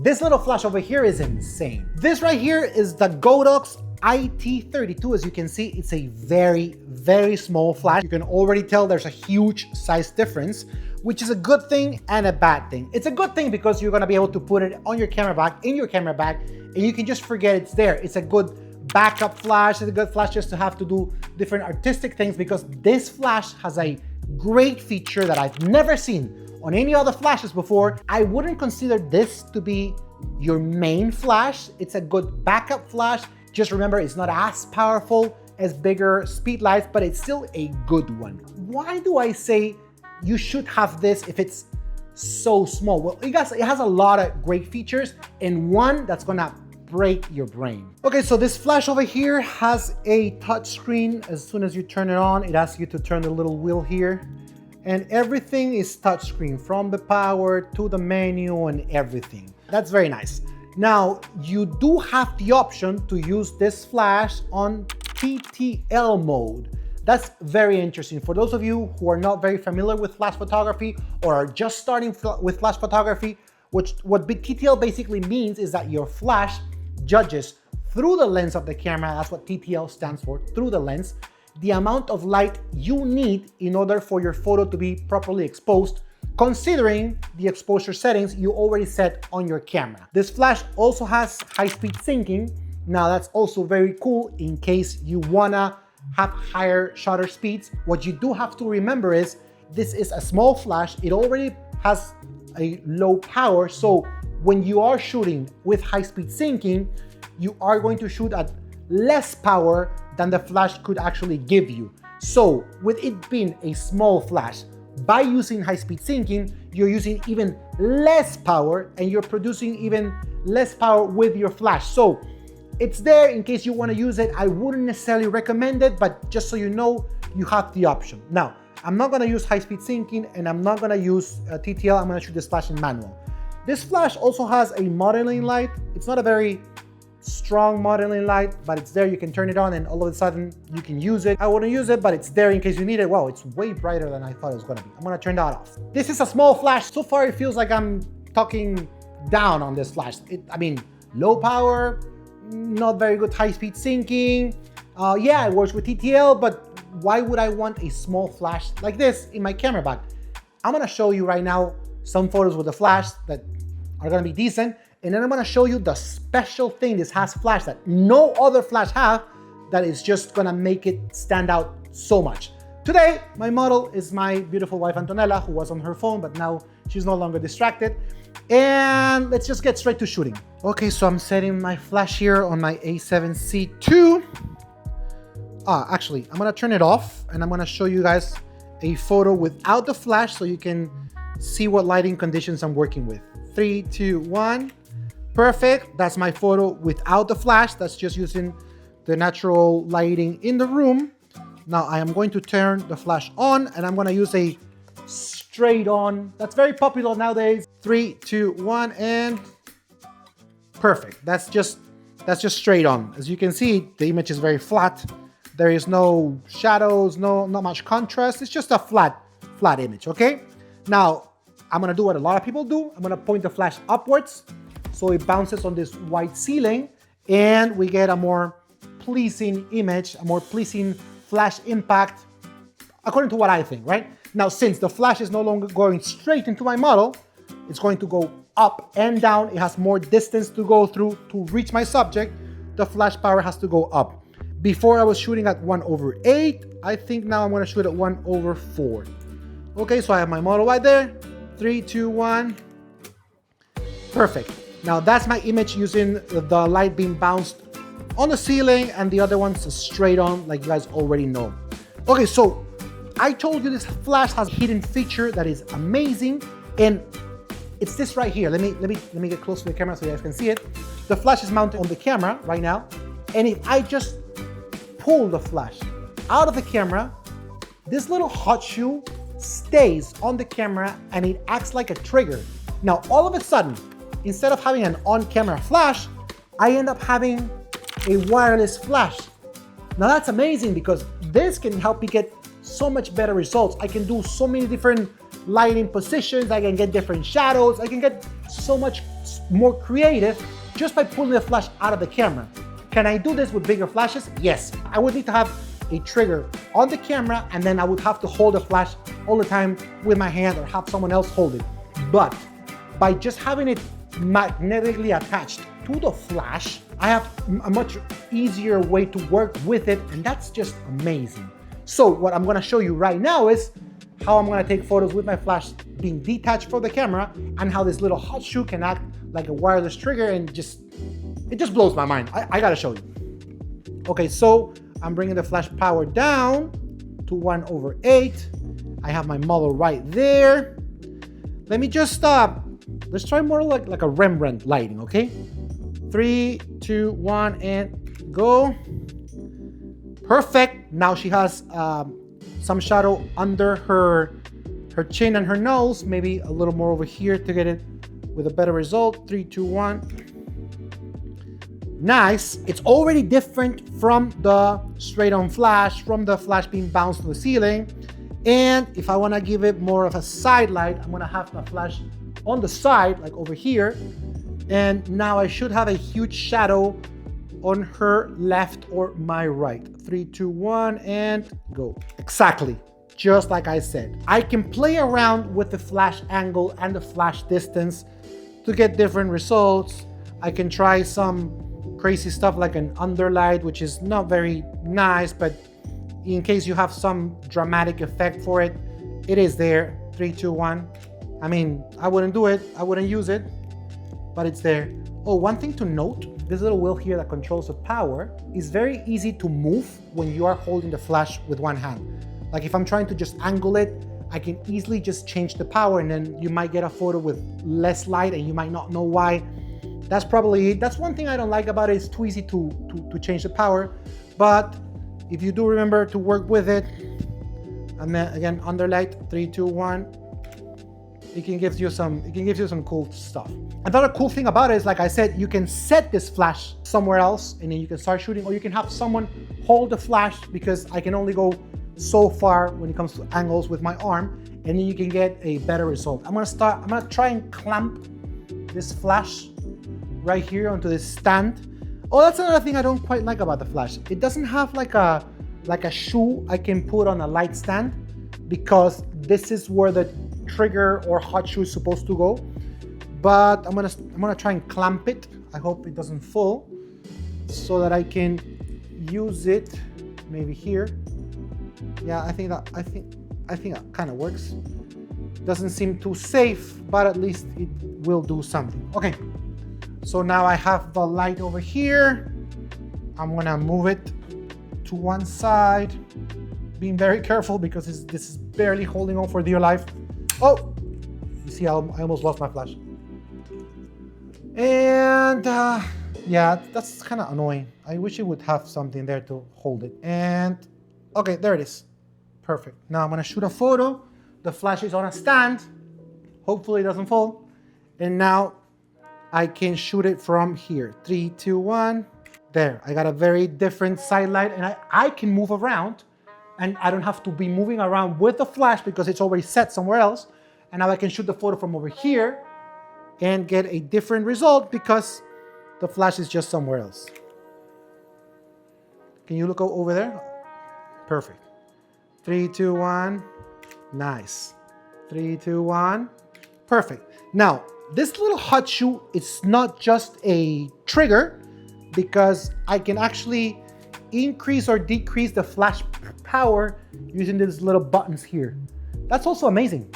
This little flash over here is insane. This right here is the Godox IT32. As you can see, it's a very, very small flash. You can already tell there's a huge size difference, which is a good thing and a bad thing. It's a good thing because you're gonna be able to put it on your camera bag, in your camera bag, and you can just forget it's there. It's a good backup flash. It's a good flash just to have to do different artistic things, because this flash has a great feature that I've never seen on any other flashes before. I wouldn't consider this to be your main flash. It's a good backup flash. Just remember, it's not as powerful as bigger speed lights, but it's still a good one. Why do I say you should have this if it's so small? Well, it has a lot of great features, and one that's gonna break your brain. Okay, so this flash over here has a touch screen. As soon as you turn it on, it asks you to turn the little wheel here, and everything is touch screen, from the power to the menu and everything. That's very nice. Now, you do have the option to use this flash on TTL mode. That's very interesting. For those of you who are not very familiar with flash photography or are just starting with flash photography, what TTL basically means is that your flash judges through the lens of the camera. That's what TTL stands for, through the lens, the amount of light you need in order for your photo to be properly exposed, considering the exposure settings you already set on your camera. This flash also has high-speed syncing. Now that's also very cool in case you wanna have higher shutter speeds. What you do have to remember is this is a small flash. It already has a low power, so when you are shooting with high-speed syncing, you are going to shoot at less power than the flash could actually give you. So with it being a small flash, by using high-speed syncing, you're using even less power, and you're producing even less power with your flash. So it's there in case you want to use it. I wouldn't necessarily recommend it, but just so you know, you have the option. Now, I'm not going to use high-speed syncing, and I'm not going to use TTL. I'm going to shoot this flash in manual. This flash also has a modeling light. It's not a very strong modeling light, but it's there. You can turn it on and all of a sudden you can use it. I wouldn't use it, but it's there in case you need it. Wow, it's way brighter than I thought it was gonna be. I'm gonna turn that off. This is a small flash. So far it feels like I'm talking down on this flash. I mean, low power, not very good high-speed syncing. Yeah, it works with TTL, but why would I want a small flash like this in my camera bag? I'm gonna show you right now some photos with the flash that are gonna be decent. And then I'm gonna show you the special thing this has flash that no other flash have, that is just gonna make it stand out so much. Today, my model is my beautiful wife, Antonella, who was on her phone, but now she's no longer distracted. And let's just get straight to shooting. Okay, so I'm setting my flash here on my A7C II. Actually, I'm gonna turn it off and I'm gonna show you guys a photo without the flash so you can see what lighting conditions I'm working with. 3, 2, 1. Perfect. That's my photo without the flash. That's just using the natural lighting in the room. Now I am going to turn the flash on and I'm going to use a straight on. That's very popular nowadays. 3, 2, 1, and perfect. That's just straight on. As you can see, the image is very flat. There is no shadows, not much contrast. It's just a flat image. Okay. Now I'm going to do what a lot of people do. I'm going to point the flash upwards, so it bounces on this white ceiling, and we get a more pleasing image, a more pleasing flash impact, according to what I think, right? Now, since the flash is no longer going straight into my model, it's going to go up and down. It has more distance to go through to reach my subject. The flash power has to go up. Before I was shooting at 1/8. I think now I'm going to shoot at 1/4. Okay, so I have my model right there. 3, 2, 1. Perfect. Now that's my image using the light being bounced on the ceiling, and the other one's straight on, like you guys already know. Okay, so I told you this flash has a hidden feature that is amazing, and it's this right here. Let me get close to the camera so you guys can see it. The flash is mounted on the camera right now, and if I just pull the flash out of the camera, this little hot shoe stays on the camera and it acts like a trigger. Now, all of a sudden, instead of having an on-camera flash, I end up having a wireless flash. Now that's amazing because this can help me get so much better results. I can do so many different lighting positions. I can get different shadows. I can get so much more creative just by pulling the flash out of the camera. Can I do this with bigger flashes? Yes. I would need to have a trigger on the camera, and then I would have to hold the flash all the time with my hand or have someone else hold it. But by just having it magnetically attached to the flash, I have a much easier way to work with it, and that's just amazing. So what I'm gonna show you right now is how I'm gonna take photos with my flash being detached from the camera, and how this little hot shoe can act like a wireless trigger, and it just blows my mind. I gotta show you. Okay, so I'm bringing the flash power down to 1/8. I have my model right there. Let me just stop. Let's try more like a Rembrandt lighting, okay? 3, 2, 1, and go. Perfect. Now she has some shadow under her chin and her nose, maybe a little more over here to get it with a better result. 3, 2, 1. Nice. It's already different from the straight on flash, from the flash being bounced to the ceiling. And if I want to give it more of a side light, I'm going to have the flash on the side, like over here. And now I should have a huge shadow on her left or my right. 3, 2, 1, and go. Exactly. Just like I said. I can play around with the flash angle and the flash distance to get different results. I can try some crazy stuff like an underlight, which is not very nice, but in case you have some dramatic effect for it, it is there. 3, 2, 1. I mean, I wouldn't do it, I wouldn't use it, but it's there. Oh, one thing to note, this little wheel here that controls the power is very easy to move when you are holding the flash with one hand. Like if I'm trying to just angle it, I can easily just change the power, and then you might get a photo with less light and you might not know why. That's probably it. That's one thing I don't like about it. It's too easy to change the power. But if you do remember to work with it, and then again, underlight, 3, 2, 1, it can give you some cool stuff. Another cool thing about it is, like I said, you can set this flash somewhere else and then you can start shooting, or you can have someone hold the flash, because I can only go so far when it comes to angles with my arm, and then you can get a better result. I'm gonna try and clamp this flash right here onto this stand. Oh, that's another thing I don't quite like about the flash. It doesn't have like a shoe I can put on a light stand, because this is where the trigger or hot shoe is supposed to go. But I'm gonna try and clamp it. I hope it doesn't fall, so that I can use it maybe here. Yeah, I think that kind of works. Doesn't seem too safe, but at least it will do something. Okay. So now I have the light over here. I'm gonna move it to one side, being very careful because this is barely holding on for dear life. Oh, you see how I almost lost my flash. And yeah, that's kind of annoying. I wish it would have something there to hold it. And okay, there it is. Perfect. Now I'm gonna shoot a photo. The flash is on a stand. Hopefully it doesn't fall. And now I can shoot it from here. 3, 2, 1. There, I got a very different side light, and I can move around, and I don't have to be moving around with the flash because it's already set somewhere else. And now I can shoot the photo from over here and get a different result because the flash is just somewhere else. Can you look over there? Perfect. 3, 2, 1. Nice. 3, 2, 1. Perfect. Now, this little hot shoe, it's not just a trigger, because I can actually increase or decrease the flash power using these little buttons here. That's also amazing.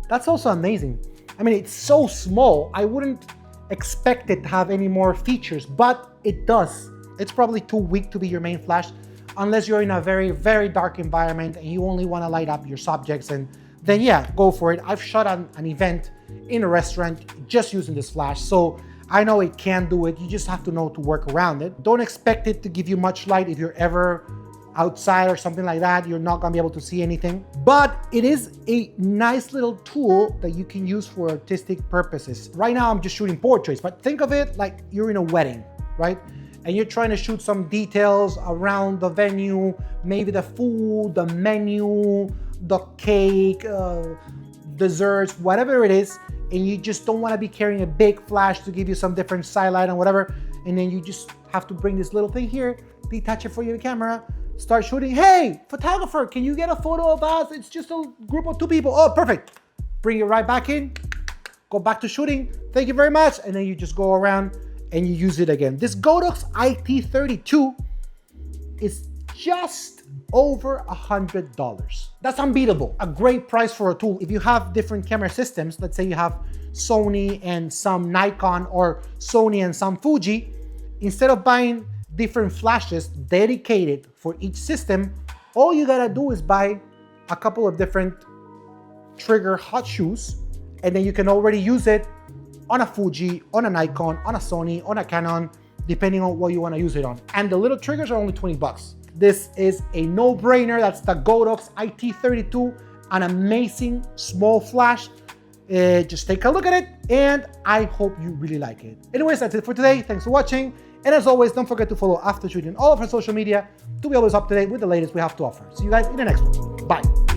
That's also amazing. I mean, it's so small, I wouldn't expect it to have any more features, but it does. It's probably too weak to be your main flash, unless you're in a very, very dark environment and you only want to light up your subjects, and then yeah, go for it. I've shot an event in a restaurant just using this flash, so I know it can do it. You just have to know to work around it. Don't expect it to give you much light. If you're ever outside or something like that, you're not gonna be able to see anything. But it is a nice little tool that you can use for artistic purposes. Right now I'm just shooting portraits, but think of it like you're in a wedding, right? And you're trying to shoot some details around the venue, maybe the food, the menu, the cake, desserts, whatever it is, and you just don't want to be carrying a big flash to give you some different sidelight and whatever, and then you just have to bring this little thing here, detach it for your camera, start shooting. Hey, photographer, can you get a photo of us? It's just a group of 2 people. Oh, perfect. Bring it right back in, go back to shooting. Thank you very much. And then you just go around and you use it again. This Godox IT32 is just over $100. That's unbeatable. A great price for a tool. If you have different camera systems, let's say you have Sony and some Nikon, or Sony and some Fuji, instead of buying different flashes dedicated for each system, all you gotta do is buy a couple of different trigger hot shoes, and then you can already use it on a Fuji, on a Nikon, on a Sony, on a Canon, depending on what you want to use it on. And the little triggers are only 20 bucks. This is a no-brainer. That's the Godox IT32, an amazing small flash. Just take a look at it, and I hope you really like it. Anyways, that's it for today. Thanks for watching. And as always, don't forget to follow Aftershoot on all of our social media to be always up to date with the latest we have to offer. See you guys in the next one. Bye.